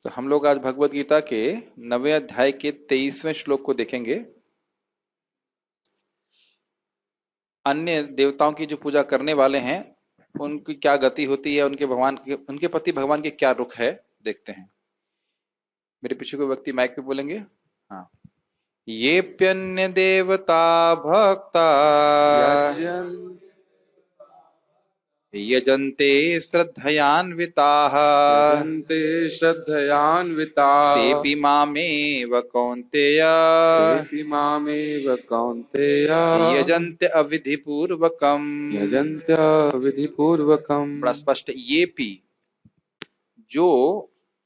तो हम लोग आज भगवत गीता के 9वें अध्याय के 23वें श्लोक को देखेंगे। अन्य देवताओं की जो पूजा करने वाले हैं उनकी क्या गति होती है, उनके प्रति भगवान के क्या रुख है, देखते हैं। मेरे पीछे कोई व्यक्ति माइक पे बोलेंगे। हाँ। ये प्यन्य देवता भक्ता यजन यजन्ते श्रद्धयान्विताः यजन्ते श्रद्धयान्विताः तेऽपि मामेव कौन्तेय तेऽपि मामेव कौन्तेय यजन्त्य अविधिपूर्वकम्। यजन्त्य विधिपूर्वकम्। बड़ा स्पष्ट, ये भी जो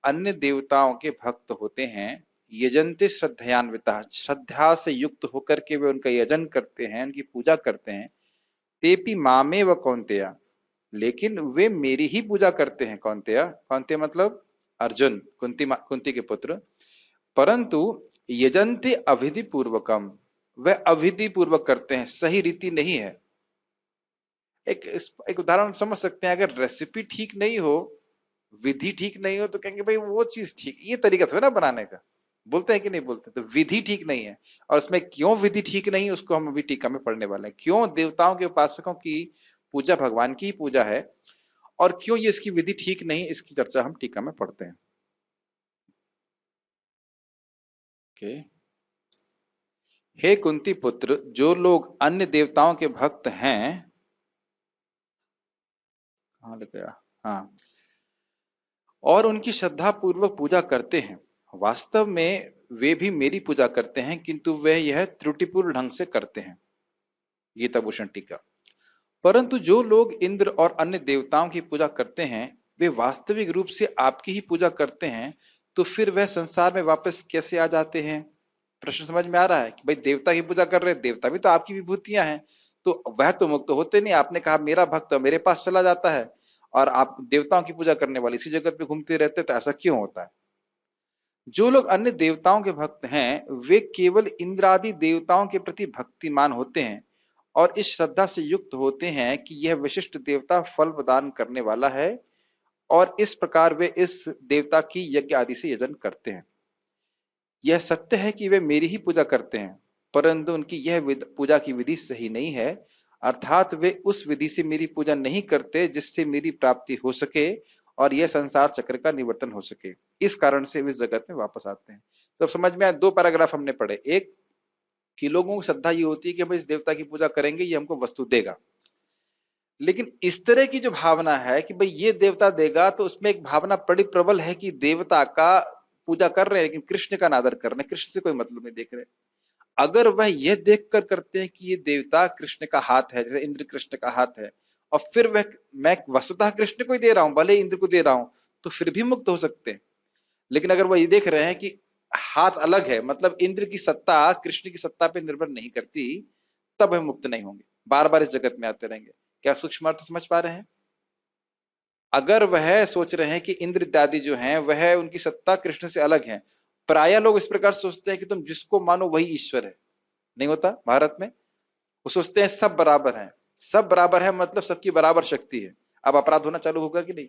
अन्य देवताओं के भक्त होते हैं, यजन्ते श्रद्धयान्विता, श्रद्धा से युक्त होकर के वे उनका यजन करते हैं, उनकी पूजा करते हैं। तेपि मामेव कौन्तेय, लेकिन वे मेरी ही पूजा करते हैं। कौन्तेय, कौन्तेय मतलब अर्जुन, कुंती के पुत्र। परंतु यजन्ते अविधि पूर्वकम, वह अविधि पूर्वक करते हैं, सही रीति नहीं है। एक उदाहरण समझ सकते हैं। अगर रेसिपी ठीक नहीं हो, विधि ठीक नहीं हो, तो कहेंगे भाई वो चीज ठीक, ये तरीका था ना बनाने का। बोलते हैं कि नहीं बोलते? तो विधि ठीक नहीं है, और उसमें क्यों विधि ठीक नहीं है उसको हम अभी टीका में पढ़ने वाले हैं। क्यों देवताओं के उपासकों की पूजा भगवान की ही पूजा है, और क्यों ये इसकी विधि ठीक नहीं, इसकी चर्चा हम टीका में पढ़ते हैं। ओके। हे कुंती पुत्र, जो लोग अन्य देवताओं के भक्त हैं, कहाँ लिख गया? हाँ, और उनकी श्रद्धा पूर्वक पूजा करते हैं, वास्तव में वे भी मेरी पूजा करते हैं, किंतु वह यह त्रुटिपूर्ण ढंग से करते हैं। गीता भूषण टीका। परंतु जो लोग इंद्र और अन्य देवताओं की पूजा करते हैं, वे वास्तविक रूप से आपकी ही पूजा करते हैं, तो फिर वह संसार में वापस कैसे आ जाते हैं? प्रश्न समझ में आ रहा है कि भाई देवता की पूजा कर रहे हैं, देवता भी तो आपकी विभूतियां हैं, तो वह तो मुक्त होते नहीं। आपने कहा मेरा भक्त मेरे पास चला जाता है, और आप देवताओं की पूजा करने वाले इसी जगत में घूमते रहते, तो ऐसा क्यों होता है? जो लोग अन्य देवताओं के भक्त हैं, वे केवल इंद्र आदि देवताओं के प्रति भक्तिमान होते हैं, और इस श्रद्धा से युक्त होते हैं कि यह विशिष्ट देवता फल प्रदान करने वाला है, और इस प्रकार वे इस देवता की यज्ञ आदि से यजन करते हैं। यह सत्य है कि वे मेरी ही पूजा करते हैं, परंतु उनकी यह पूजा की विधि सही नहीं है। अर्थात वे उस विधि से मेरी पूजा नहीं करते जिससे मेरी प्राप्ति हो सके और यह संसार चक्र का निवर्तन हो सके। इस कारण से वे इस जगत में वापस आते हैं। तो अब समझ में आया, दो पैराग्राफ हमने पढ़े। एक कि लोगों को श्रद्धा ये होती है कि भाई इस देवता की पूजा करेंगे, ये हमको वस्तु देगा। लेकिन इस तरह की जो भावना है कि भाई ये देवता देगा, तो उसमें एक भावना बड़ी प्रबल है कि देवता का पूजा कर रहे हैं लेकिन कृष्ण का अनादर कर रहे हैं, कृष्ण से कोई मतलब नहीं देख रहे। अगर वह यह देखकर करते हैं कि ये देवता कृष्ण का हाथ है, जैसे इंद्र कृष्ण का हाथ है, और फिर वह मैं वस्तुतः कृष्ण को ही दे रहा हूं, भले इंद्र को दे रहा हूं, तो फिर भी मुक्त हो सकते हैं। लेकिन अगर वह ये देख रहे हैं कि हाथ अलग है, मतलब इंद्र की सत्ता कृष्ण की सत्ता पर निर्भर नहीं करती, तब वह मुक्त नहीं होंगे, बार बार इस जगत में आते रहेंगे। क्या सूक्ष्म अर्थ समझ पा रहे हैं? अगर वह सोच रहे हैं कि इंद्र इत्यादि जो हैं वह उनकी सत्ता कृष्ण से अलग है, प्राय लोग इस प्रकार सोचते हैं कि तुम जिसको मानो वही ईश्वर है। नहीं होता भारत में। वो सोचते हैं सब बराबर हैं। सब बराबर है मतलब सबकी बराबर शक्ति है। अब अपराध होना चालू होगा कि नहीं?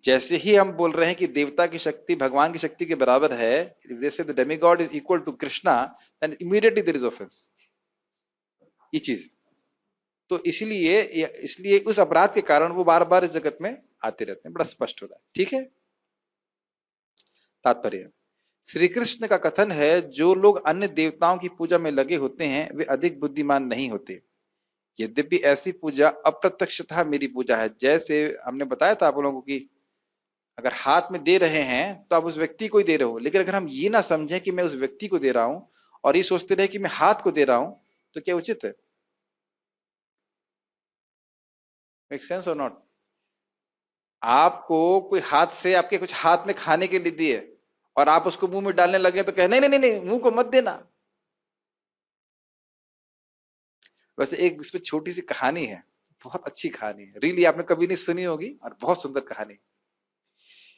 जैसे ही हम बोल रहे हैं कि देवता की शक्ति भगवान की शक्ति के बराबर है, जैसे the demigod is equal to Krishna, then immediately there is offence. ये चीज तो इसलिए इसलिए उस अपराध के कारण वो बार बार इस जगत में आते रहते हैं। बड़ा स्पष्ट हो रहा है, ठीक है। तात्पर्य, श्री कृष्ण का कथन है, जो लोग अन्य देवताओं की पूजा में लगे होते हैं वे अधिक बुद्धिमान नहीं होते। यद्यपि ऐसी पूजा अप्रत्यक्षतः मेरी पूजा है। जैसे हमने बताया था आप लोगों की, अगर हाथ में दे रहे हैं तो आप उस व्यक्ति को ही दे रहे हो, लेकिन अगर हम ये ना समझें कि मैं उस व्यक्ति को दे रहा हूं, और ये सोचते रहे कि मैं हाथ को दे रहा हूं, तो क्या उचित है? मेक सेंस और नॉट? आपको कोई हाथ से आपके कुछ हाथ में खाने के लिए दिए, और आप उसको मुंह में डालने लगे, तो कहे नहीं नहीं नहीं नहीं, मुंह को मत देना। वैसे एक इस पे छोटी सी कहानी है, बहुत अच्छी कहानी है, रियली आपने कभी नहीं सुनी होगी, और बहुत सुंदर कहानी।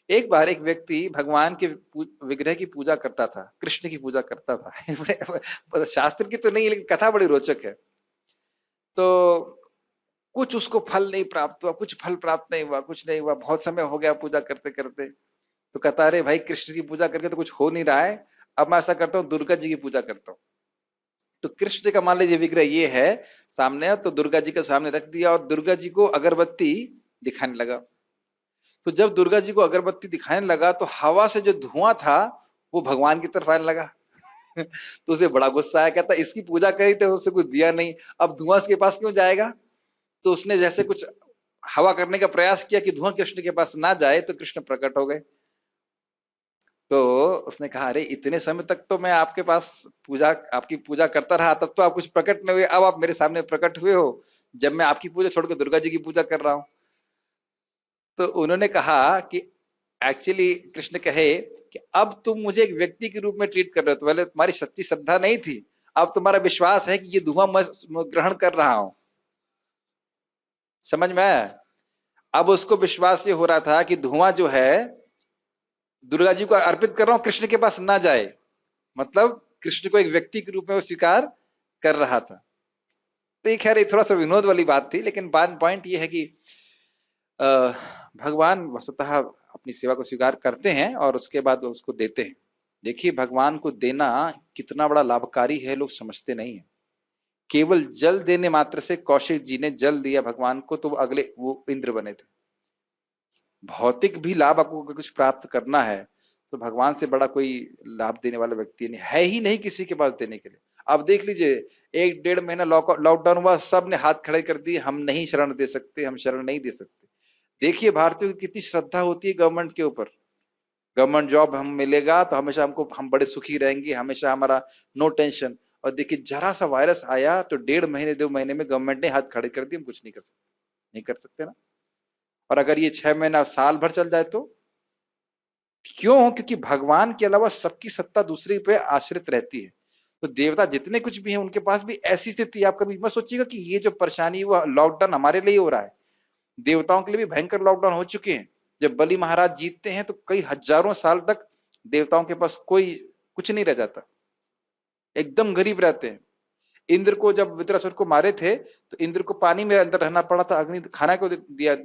एक बार एक व्यक्ति भगवान के विग्रह की पूजा करता था, कृष्ण की पूजा करता था। शास्त्र की तो नहीं, लेकिन कथा बड़ी रोचक है। तो कुछ उसको फल नहीं प्राप्त हुआ, कुछ फल प्राप्त नहीं हुआ, कुछ नहीं हुआ, बहुत समय हो गया पूजा करते करते। तो कहता अरे भाई कृष्ण की पूजा करके तो कुछ हो नहीं रहा है, अब मैं ऐसा करता हूँ दुर्गा जी की पूजा करता हूँ। तो कृष्ण जी का मान लीजिए विग्रह ये है सामने, तो दुर्गा जी के सामने रख दिया और दुर्गा जी को अगरबत्ती दिखाने लगा। तो जब दुर्गा जी को अगरबत्ती दिखाने लगा तो हवा से जो धुआं था वो भगवान की तरफ आने लगा। तो उसे बड़ा गुस्सा आया, कहता इसकी पूजा करी तो उसे कुछ दिया नहीं, अब धुआं इसके पास क्यों जाएगा। तो उसने जैसे कुछ हवा करने का प्रयास किया कि धुआं कृष्ण के पास ना जाए, तो कृष्ण प्रकट हो गए। तो उसने कहा अरे इतने समय तक तो मैं आपके पास पूजा आपकी पूजा करता रहा, तब तो आप कुछ प्रकट नहीं हुए, अब आप मेरे सामने प्रकट हुए हो जब मैं आपकी पूजा छोड़कर दुर्गा जी की पूजा कर रहा हूं। तो उन्होंने कहा कि एक्चुअली कृष्ण कहे कि अब तुम मुझे एक व्यक्ति के रूप में ट्रीट कर रहे हो, तो पहले तुम्हारी सच्ची श्रद्धा नहीं थी, अब तुम्हारा विश्वास है कि ये धुआं मैं ग्रहण कर रहा हूं। समझ में आया? अब उसको विश्वास ये हो रहा था कि धुआं जो है दुर्गा जी को अर्पित कर रहा हूं, कृष्ण के पास ना जाए, मतलब कृष्ण को एक व्यक्ति के रूप में वो स्वीकार कर रहा था। तो ये खैर ये थोड़ा सा विनोद वाली बात थी, लेकिन पॉइंट ये है कि भगवान वस्तुतः अपनी सेवा को स्वीकार करते हैं और उसके बाद उसको देते हैं। देखिए भगवान को देना कितना बड़ा लाभकारी है, लोग समझते नहीं है। केवल जल देने मात्र से कौशिक जी ने जल दिया भगवान को, तो अगले वो इंद्र बने थे। भौतिक भी लाभ आपको कुछ प्राप्त करना है तो भगवान से बड़ा कोई लाभ देने वाला व्यक्ति नहीं है, ही नहीं किसी के पास देने के लिए। अब देख लीजिए 1-1.5 महीना लॉकडाउन हुआ, सब ने हाथ खड़े कर दिए, हम नहीं शरण दे सकते, हम शरण नहीं दे सकते। देखिए भारतीयों की कितनी श्रद्धा होती है गवर्नमेंट के ऊपर, गवर्नमेंट जॉब हम मिलेगा तो हमेशा हम बड़े सुखी रहेंगे, हमेशा हमारा नो टेंशन। और देखिए जरा सा वायरस आया तो 1.5 महीने 2 महीने में गवर्नमेंट ने हाथ खड़े कर दिए, हम कुछ नहीं कर सकते, नहीं कर सकते ना। और अगर ये 6 महीना साल भर चल जाए तो क्यों? क्योंकि भगवान के अलावा सबकी सत्ता दूसरे पे आश्रित रहती है। तो देवता जितने कुछ भी हैं उनके पास भी ऐसी स्थिति, आप कभी मत सोचिएगा कि ये जो परेशानी हुआ लॉकडाउन हमारे लिए हो रहा है, देवताओं के लिए भी भयंकर लॉकडाउन हो चुके हैं। जब बलि महाराज जीतते हैं तो कई हजारों साल तक देवताओं के पास कोई कुछ नहीं रह जाता, एकदम गरीब रहते हैं। इंद्र को जब वृत्रासुर को मारे थे तो इंद्र को पानी में अंदर रहना पड़ा था, अग्नि खाना को दिया,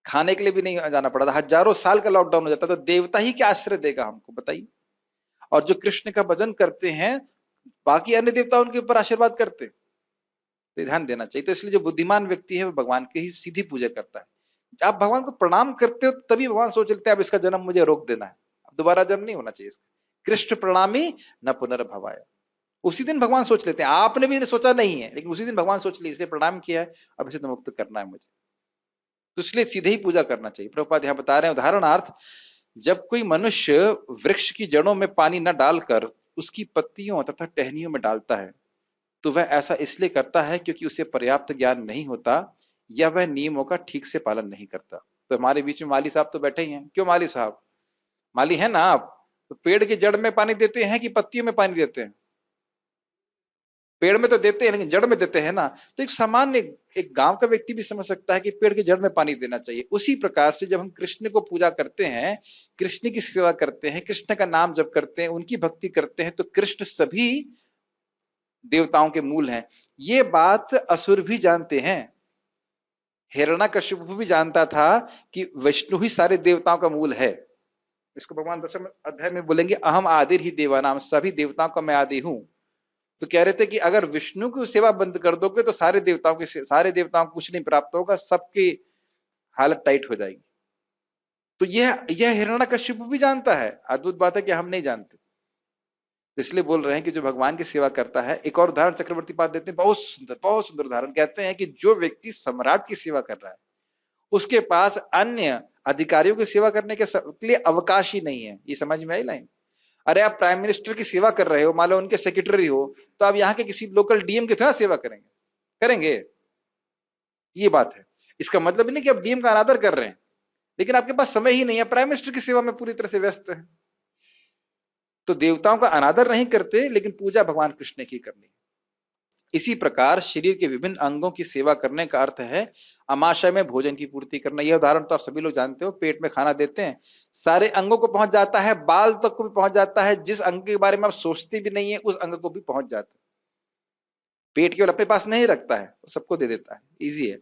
खाने के लिए भी नहीं जाना पड़ा था, हजारों साल का लॉकडाउन हो जाता। तो देवता ही क्या आश्रय देगा हमको, बताइए। और जो कृष्ण का भजन करते हैं बाकी अन्य देवता उनके ऊपर आशीर्वाद करते, तो ध्यान देना चाहिए। तो इसलिए जो बुद्धिमान व्यक्ति है वो भगवान की ही सीधी पूजा करता है। आप भगवान को प्रणाम करते हो तभी भगवान सोच लेते हैं अब इसका जन्म मुझे रोक देना है, अब दोबारा जन्म नहीं होना चाहिए इसका। कृष्ण प्रणामी न पुनर्भवाय, उसी दिन भगवान सोच लेते हैं, आपने भी सोचा नहीं है लेकिन उसी दिन भगवान सोच लिए इसलिए प्रणाम किया है, अब इसे तो मुक्त करना है मुझे, तो इसलिए सीधे ही पूजा करना चाहिए। प्रभुपाद यहाँ बता रहे हैं उदाहरणार्थ, जब कोई मनुष्य वृक्ष की जड़ों में पानी न डालकर उसकी पत्तियों तथा टहनियों में डालता है तो वह ऐसा इसलिए करता है क्योंकि उसे पर्याप्त ज्ञान नहीं होता या वह नियमों का ठीक से पालन नहीं करता। तो हमारे बीच में माली साहब तो बैठे ही हैं, क्यों माली साहब, माली है ना आप, तो पेड़ की जड़ में पानी देते हैं कि पत्तियों में पानी देते हैं? पेड़ में तो देते हैं लेकिन जड़ में देते हैं ना। तो एक सामान्य एक गांव का व्यक्ति भी समझ सकता है कि पेड़ की जड़ में पानी देना चाहिए। उसी प्रकार से जब हम कृष्ण को पूजा करते हैं, कृष्ण की सेवा करते हैं, कृष्ण का नाम जप करते हैं, उनकी भक्ति करते हैं, तो कृष्ण सभी देवताओं के मूल हैं। ये बात असुर भी जानते हैं। हिरण्यकश्यप भी जानता था कि विष्णु ही सारे देवताओं का मूल है। इसको भगवान 10वें अध्याय में बोलेंगे अहम आदिर ही देवानाम, सभी देवताओं का मैं आदि हूं। तो कह रहे थे कि अगर विष्णु की सेवा बंद कर दोगे तो सारे देवताओं को कुछ नहीं प्राप्त होगा, सबकी हालत टाइट हो जाएगी। तो यह हिरण्यकश्यप भी जानता है। अद्भुत बात है कि हम नहीं जानते, तो इसलिए बोल रहे हैं कि जो भगवान की सेवा करता है। एक और उदाहरण चक्रवर्ती पाद देते हैं, बहुत सुंदर उदाहरण। कहते हैं कि जो व्यक्ति सम्राट की सेवा कर रहा है उसके पास अन्य अधिकारियों की सेवा करने के लिए अवकाश ही नहीं है। ये समझ में आई लाइन? अरे आप प्राइम मिनिस्टर की सेवा कर रहे हो, मान लो उनके सेक्रेटरी हो, तो आप यहाँ के किसी लोकल डीएम की तरह सेवा करेंगे? करेंगे? ये बात है। इसका मतलब नहीं कि आप डीएम का अनादर कर रहे हैं, लेकिन आपके पास समय ही नहीं है, प्राइम मिनिस्टर की सेवा में पूरी तरह से व्यस्त है। तो देवताओं का अनादर नहीं करते लेकिन पूजा भगवान कृष्ण की करनी। इसी प्रकार शरीर के विभिन्न अंगों की सेवा करने का अर्थ है अमाशय में भोजन की पूर्ति करना। यह उदाहरण तो आप सभी लोग जानते हो, पेट में खाना देते हैं, सारे अंगों को पहुंच जाता है, बाल तक को भी पहुंच जाता है, जिस अंग के बारे में आप सोचते भी नहीं है उस अंग को भी पहुंच जाता है। पेट केवल अपने पास नहीं रखता है, सबको दे देता है, इजी है।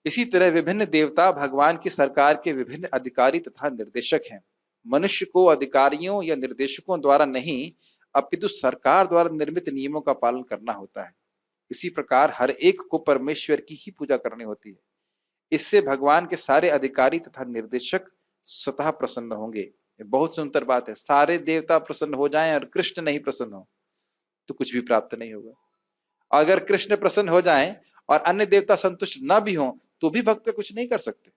इसी तरह विभिन्न देवता भगवान की सरकार के विभिन्न अधिकारी तथा निर्देशक हैं। मनुष्य को अधिकारियों या निर्देशकों द्वारा नहीं, अपितु सरकार द्वारा निर्मित नियमों का पालन करना होता है। इसी प्रकार हर एक को परमेश्वर की ही पूजा करनी होती है। इससे भगवान के सारे अधिकारी तथा निर्देशक स्वतः प्रसन्न होंगे। ये बहुत सुंदर बात है। सारे देवता प्रसन्न हो जाएं और कृष्ण नहीं प्रसन्न हो तो कुछ भी प्राप्त नहीं होगा। अगर कृष्ण प्रसन्न हो जाएं और अन्य देवता संतुष्ट न भी हों तो भी भक्त कुछ नहीं कर सकते।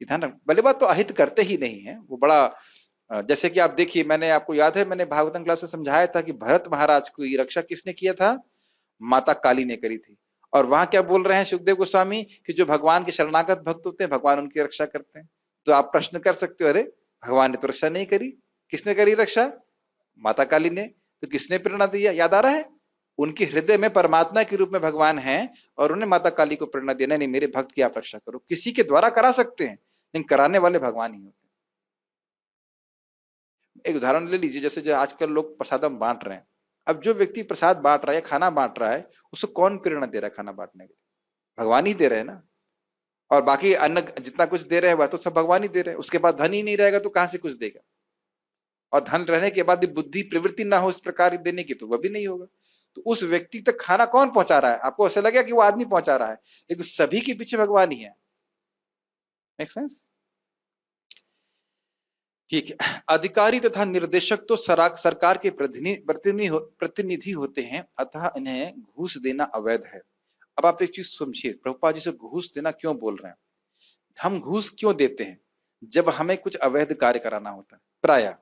ध्यान रख, भले बात तो अहित करते ही नहीं है, वो बड़ा जैसे कि आप देखिए, मैंने आपको याद है, मैंने भागवतम क्लास में समझाया था कि भरत महाराज की रक्षा किसने किया था? माता काली ने करी थी। और वहां क्या बोल रहे हैं सुखदेव गोस्वामी कि जो भगवान के शरणागत भक्त होते हैं भगवान उनकी रक्षा करते हैं। तो आप प्रश्न कर सकते हो, अरे भगवान ने तो रक्षा नहीं करी, किसने करी रक्षा? माता काली ने। तो किसने प्रेरणा दिया? याद आ रहा है? उनके हृदय में परमात्मा के रूप में भगवान है और उन्हें माता काली को प्रेरणा दिया, नहीं मेरे भक्त की आप रक्षा करो। किसी के द्वारा करा सकते हैं लेकिन कराने वाले भगवान ही होते हैं। एक उदाहरण ले लीजिए, जैसे जो आजकल लोग प्रसादम बांट रहे हैं। अब जो व्यक्ति प्रसाद बांट रहा है, खाना बांट रहा है, उसको कौन प्रेरणा दे रहा है खाना बांटने के लिए? भगवान ही दे रहे हैं ना। और बाकी अन्न जितना कुछ दे रहे हैं वह तो सब भगवान ही दे रहे हैं। उसके बाद धन ही नहीं रहेगा तो कहां से कुछ देगा? और धन रहने के बाद भी बुद्धि प्रवृत्ति ना हो इस प्रकार देने की तो वह भी नहीं होगा। तो उस व्यक्ति तक खाना कौन पहुंचा रहा है? आपको ऐसा लगेगा कि वो आदमी पहुंचा रहा है, लेकिन सभी के पीछे भगवान ही है। Make sense? ठीक है। अधिकारी तथा निर्देशक तो सरकार के प्रतिनिधि होते हैं, अतः इन्हें घूस देना अवैध है। अब आप एक चीज समझिए, प्रभुपाद जी से घूस देना क्यों बोल रहे हैं? हम घूस क्यों देते हैं? जब हमें कुछ अवैध कार्य कराना होता है प्राय,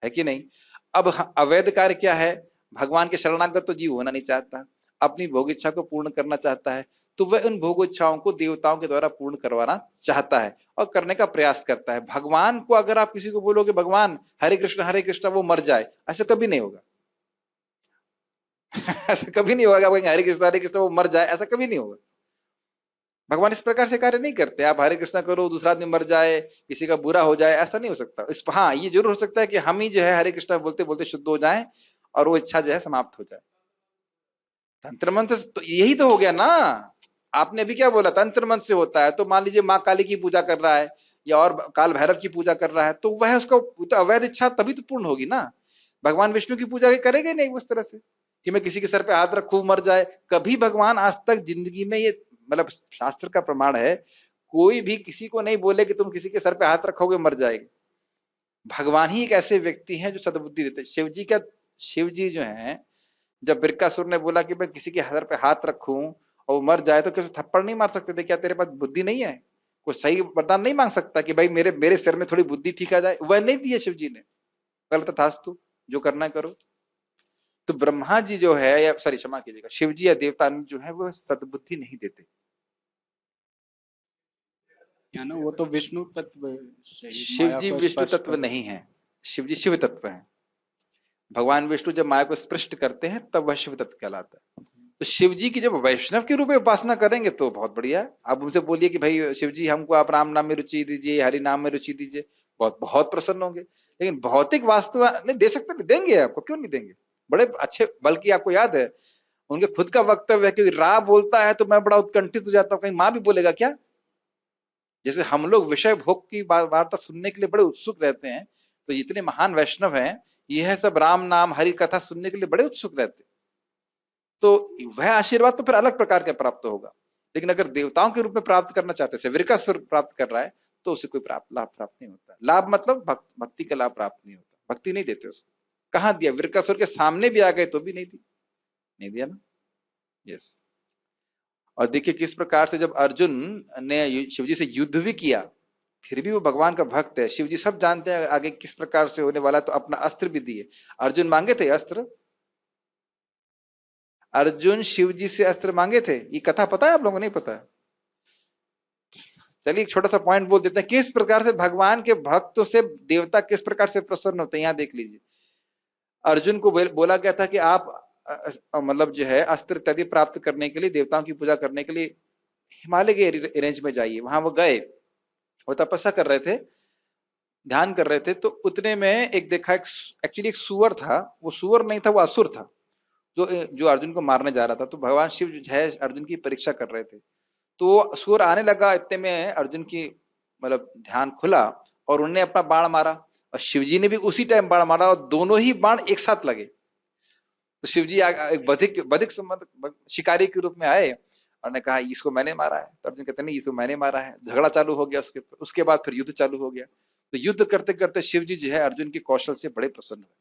है कि नहीं? अब अवैध कार्य क्या है? भगवान के शरणागत तो जीव होना नहीं चाहता, अपनी भोग इच्छा को पूर्ण करना चाहता है, तो वह उन भोग इच्छाओं को देवताओं के द्वारा पूर्ण करवाना चाहता है और करने का प्रयास करता है। भगवान को अगर आप किसी को बोलोगे भगवान हरे कृष्ण वो मर जाए, ऐसा कभी नहीं होगा। ऐसा कभी नहीं होगा हरे कृष्ण वो मर जाए, ऐसा कभी नहीं होगा। भगवान इस प्रकार से कार्य नहीं करते। आप हरे कृष्णा करो दूसरा आदमी मर जाए, किसी का बुरा हो जाए, ऐसा नहीं हो सकता। इस हाँ ये जरूर हो सकता है कि हम ही जो है हरे कृष्णा बोलते बोलते शुद्ध हो जाए और वो इच्छा जो है समाप्त हो जाए। तंत्र मंत्र तो यही तो हो गया ना। आपने अभी क्या बोला? तंत्र मंत्र से होता है। तो मान लीजिए माँ काली की पूजा कर रहा है या और काल भैरव की पूजा कर रहा है, तो वह उसका तो अवैध इच्छा तभी तो पूर्ण होगी ना। भगवान विष्णु की पूजा करेंगे नहीं उस तरह से कि मैं किसी के सर पे हाथ रखूं मर जाए। कभी भगवान आज तक जिंदगी में, ये मतलब शास्त्र का प्रमाण है, कोई भी किसी को नहीं बोले कि तुम किसी के सर पे हाथ रखोगे मर जाएगी। भगवान ही एक ऐसे व्यक्ति हैं जो सद्बुद्धि देते। शिव जी जो है, जब बिरकासुर ने बोला कि मैं किसी के सर पे हाथ रखूं और वो मर जाए, तो क्या थप्पड़ नहीं मार सकते थे? क्या तेरे पास बुद्धि नहीं है? कोई सही वरदान नहीं मांग सकता कि भाई मेरे मेरे सिर में थोड़ी बुद्धि ठीक आ जाए? वह नहीं दिए शिव जी ने। गलत तथास्तु, जो करना है करो। तो ब्रह्मा जी जो है, या सॉरी क्षमा कीजिएगा, शिव जी या देवता जो है वो सद्बुद्धि नहीं देते। या ना, वो तो विष्णु तत्व से ही शिव माया जी को विष्णु स्पर्श तत्व कर। नहीं है, शिव जी शिव तत्व है। भगवान विष्णु जब माया को स्पृष्ट करते हैं तब वह शिव तत्व कहलाता है। तो शिव जी की जब वैष्णव के रूप में उपासना करेंगे तो बहुत बढ़िया है। आप उनसे बोलिए कि भाई शिव जी हमको आप राम नाम में रुचि दीजिए, हरि नाम में रुचि दीजिए, बहुत बहुत प्रसन्न होंगे। लेकिन भौतिक वास्तु नहीं दे सकते? नहीं देंगे आपको, क्यों नहीं देंगे? बड़े अच्छे, बल्कि आपको याद है उनके खुद का वक्तव्य है कि रा बोलता है तो मैं बड़ा उत्कंठित हो जाता हूँ, कहीं माँ भी बोलेगा क्या। जैसे हम लोग विषय भोग की वार्ता सुनने के लिए बड़े उत्सुक रहते हैं, तो इतने महान वैष्णव हैं, यह सब राम नाम हरि कथा सुनने के लिए बड़े उत्सुक रहते हैं। तो वह आशीर्वाद तो फिर अलग प्रकार का प्राप्त होगा। लेकिन अगर देवताओं के रूप में प्राप्त करना चाहते हैं, वृकासुर प्राप्त कर रहा है, तो उसे कोई लाभ प्राप्त नहीं होता। लाभ मतलब भक्ति का लाभ प्राप्त नहीं होता, भक्ति नहीं देते उसको। कहाँ दिया? वृकासुर के सामने भी आ गए तो भी नहीं दी, नहीं दिया ना। यस। और देखिए किस प्रकार से जब अर्जुन ने शिवजी से युद्ध भी किया, फिर भी वो भगवान का भक्त है। शिवजी सब जानते हैं आगे किस प्रकार से होने वाला, तो अपना अस्त्र भी दिए। अर्जुन मांगे थे अस्त्र, अर्जुन शिवजी से अस्त्र मांगे थे, ये कथा पता है आप लोगों को? नहीं पता है? चलिए एक छोटा सा पॉइंट बोल देते हैं, किस प्रकार से भगवान के भक्तों से देवता किस प्रकार से प्रसन्न होते हैं। यहाँ देख लीजिए, अर्जुन को बोला गया था कि आप मतलब जो है अस्त्र इत्यादि प्राप्त करने के लिए, देवताओं की पूजा करने के लिए हिमालय के रेंज में जाइए। वहां वो गए, वो तपस्या कर रहे थे, ध्यान कर रहे थे। तो उतने में एक देखा, एक्चुअली एक सुअर था। वो सुअर नहीं था, वो असुर था जो जो अर्जुन को मारने जा रहा था। तो भगवान शिव जो है अर्जुन की परीक्षा कर रहे थे। तो सूर आने लगा, इतने में अर्जुन की मतलब ध्यान खुला और उन्होंने अपना बाण मारा, और शिवजी ने भी उसी टाइम बाण मारा, और दोनों ही बाण एक साथ लगे। तो शिवजी एक बधिक बधिक संबंध शिकारी के रूप में आए और ने कहा इसको मैंने मारा है। तो अर्जुन कहते नहीं, इसको मैंने मारा है। झगड़ा चालू हो गया उसके ऊपर। उसके बाद फिर युद्ध चालू हो गया। तो युद्ध करते करते शिव जी जो है अर्जुन के कौशल से बड़े प्रसन्न हुए।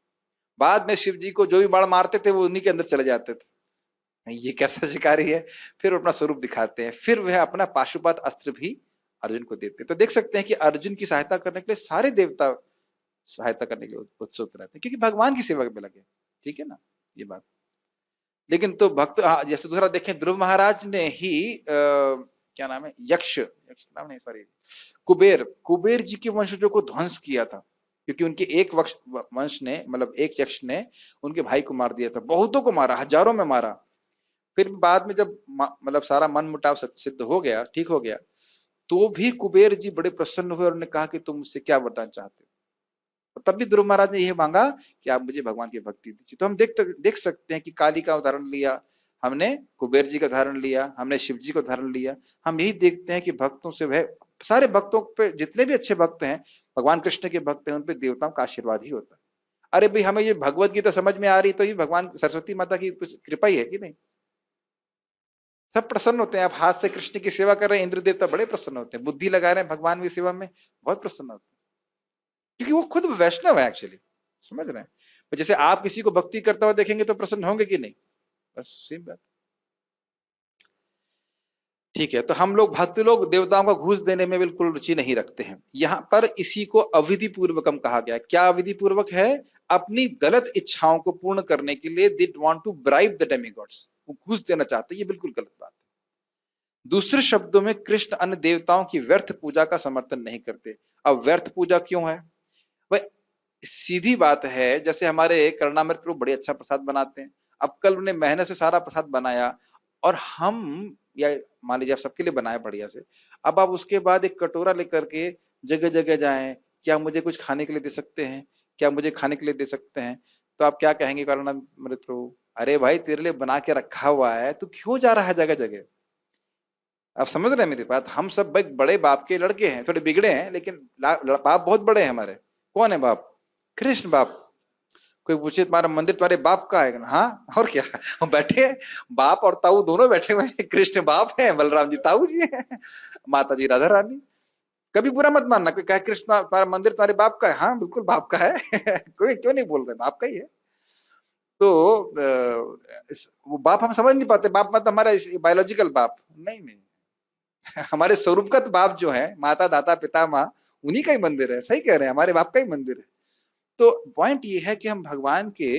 बाद में शिव जी को जो भी बाण मारते थे वो उन्हीं के अंदर चले जाते थे। ये कैसा शिकारी है। फिर अपना स्वरूप दिखाते हैं, फिर वह अपना पाशुपात अस्त्र भी अर्जुन को देते हैं। तो देख सकते हैं कि अर्जुन की सहायता करने के लिए सारे देवता सहायता करने के लिए उत्सुक रहते हैं, क्योंकि भगवान की सेवा में लगे। ठीक है ना, ये बात। लेकिन तो भक्त जैसे दूसरा देखें, ध्रुव महाराज ने ही क्या नाम है, यक्ष यक्ष नाम नहीं, सॉरी, कुबेर कुबेर जी के वंशजों को ध्वंस किया था, क्योंकि उनके एक वंश ने, मतलब एक यक्ष ने उनके भाई को मार दिया था। बहुतों को मारा, हजारों में मारा। फिर बाद में जब मतलब सारा मन मुटाव सिद्ध हो गया, ठीक हो गया, तो भी कुबेर जी बड़े प्रसन्न हुए और उन्होंने कहा कि तुम मुझसे क्या वरदान चाहते हो। तब भी ध्रुव महाराज ने यह मांगा कि आप मुझे भगवान की भक्ति दीजिए। तो हम देख सकते हैं कि काली का उदाहरण लिया हमने, कुबेर जी का उदाहरण लिया हमने, शिव जी का उदाहरण लिया। हम यही देखते हैं कि भक्तों से वह सारे भक्तों पे, जितने भी अच्छे भक्त हैं, भगवान कृष्ण के भक्त हैं, उन पे देवताओं का आशीर्वाद ही होता है। अरे भाई, हमें ये भगवत गीता समझ में आ रही तो ये भगवान सरस्वती माता की कुछ कृपा ही है कि नहीं। सब प्रसन्न होते हैं। आप हाथ से कृष्ण की सेवा कर रहे हैं, इंद्र देवता बड़े प्रसन्न होते हैं। बुद्धि लगा रहे हैं भगवान की सेवा में, बहुत प्रसन्न होते हैं, क्योंकि वो खुद वैष्णव है एक्चुअली। समझ रहे हैं। तो जैसे आप किसी को भक्ति करता हुआ देखेंगे तो प्रसन्न होंगे कि नहीं, बस सेम बात। ठीक है, तो हम लोग भक्त लोग देवताओं को घूस देने में बिल्कुल रुचि नहीं रखते हैं। यहां पर इसी को अविधि पूर्वकम कहा गया। क्या अविधि पूर्वक है? अपनी गलत इच्छाओं को पूर्ण करने के लिए they want to bribe the demigods, वो घूस देना चाहते हैं। ये बिल्कुल गलत बात है। दूसरे शब्दों में कृष्ण अन्य देवताओं की व्यर्थ पूजा का समर्थन नहीं करते। अब व्यर्थ पूजा क्यों है? वह सीधी बात है, जैसे हमारे कर्णामृत प्रभु बड़े अच्छा प्रसाद बनाते हैं। अब कल उन्हें मेहनत से सारा प्रसाद बनाया और हम, या मान लीजिए आप सबके लिए बनाए बढ़िया से, अब आप उसके बाद एक कटोरा लेकर के जगह जगह जाएं, क्या मुझे कुछ खाने के लिए दे सकते हैं, क्या मुझे खाने के लिए दे सकते हैं? तो आप क्या कहेंगे कर्णामृत प्रभु? अरे भाई, तेरे लिए बना के रखा हुआ है, तू क्यों जा रहा है जगह जगह? आप समझ रहे हैं मेरी बात। हम सब भाई बड़े बाप के लड़के हैं, थोड़े बिगड़े हैं, लेकिन बाप बहुत बड़े हैं हमारे। कौन है बाप? कृष्ण बाप। कोई पूछे तुम्हारा मंदिर तुम्हारे बाप का है? हाँ, और क्या, वो बैठे हैं, बाप और ताऊ दोनों बैठे हुए हैं। कृष्ण बाप है, बलराम जी ताऊ जी हैं, माता जी राधा रानी। कभी बुरा मत मानना, कोई कहे कृष्ण तुम्हारा मंदिर तुम्हारे बाप का है, हाँ बिल्कुल बाप का है। कोई क्यों नहीं बोल रहे, बाप का ही है। तो वो बाप हम समझ नहीं पाते। बाप मतलब हमारा बायोलॉजिकल बाप नहीं, नहीं। हमारे स्वरूपगत बाप जो है, माता दाता पिता माँ, उन्हीं का ही मंदिर है। सही कह रहे हैं, हमारे बाप का ही मंदिर है। तो पॉइंट ये है कि हम भगवान के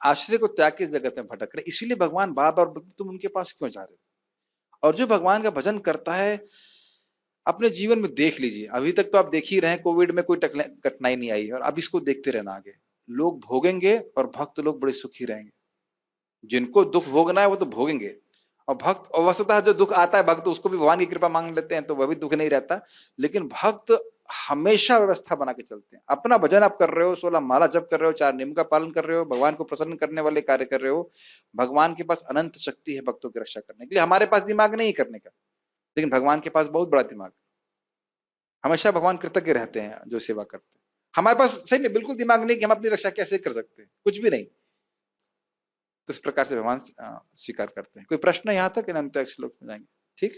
आश्रय को त्याग के इस जगत में भटक रहे। इसीलिए भगवान बार बार बोलते तुम उनके पास क्यों जा रहे हो। और जो भगवान का भजन करता है, अपने जीवन में देख लीजिए, अभी तक तो आप देख ही रहे हैं, कोविड में कोई कठिनाई नहीं आई, और अब इसको देखते रहना आगे। लोग भोगेंगे और भक्त लोग बड़े सुखी रहेंगे। जिनको दुख भोगना है वो तो भोगेंगे। और भक्त, और वस्तुतः जो दुख आता है भक्त उसको भी भगवान की कृपा मांग लेते हैं, तो वह भी दुख नहीं रहता। लेकिन भक्त हमेशा व्यवस्था बना के चलते हैं। अपना भजन आप कर रहे हो, 16 माला जप कर रहे हो, 4 नियम का पालन कर रहे हो, भगवान को प्रसन्न करने वाले कार्य कर रहे हो, भगवान के पास अनंत शक्ति है भक्तों की रक्षा करने के लिए। हमारे पास दिमाग नहीं करने का, लेकिन भगवान के पास बहुत बड़ा दिमाग। हमेशा भगवान कृतज्ञ रहते हैं जो सेवा करते हैं। हमारे पास सही में बिल्कुल दिमाग नहीं कि हम अपनी रक्षा कैसे कर सकते हैं, कुछ भी नहीं। तो इस प्रकार से भगवान स्वीकार करते हैं। कोई प्रश्न यहाँ तक, इन हम तो श्लोक में जाएंगे। ठीक।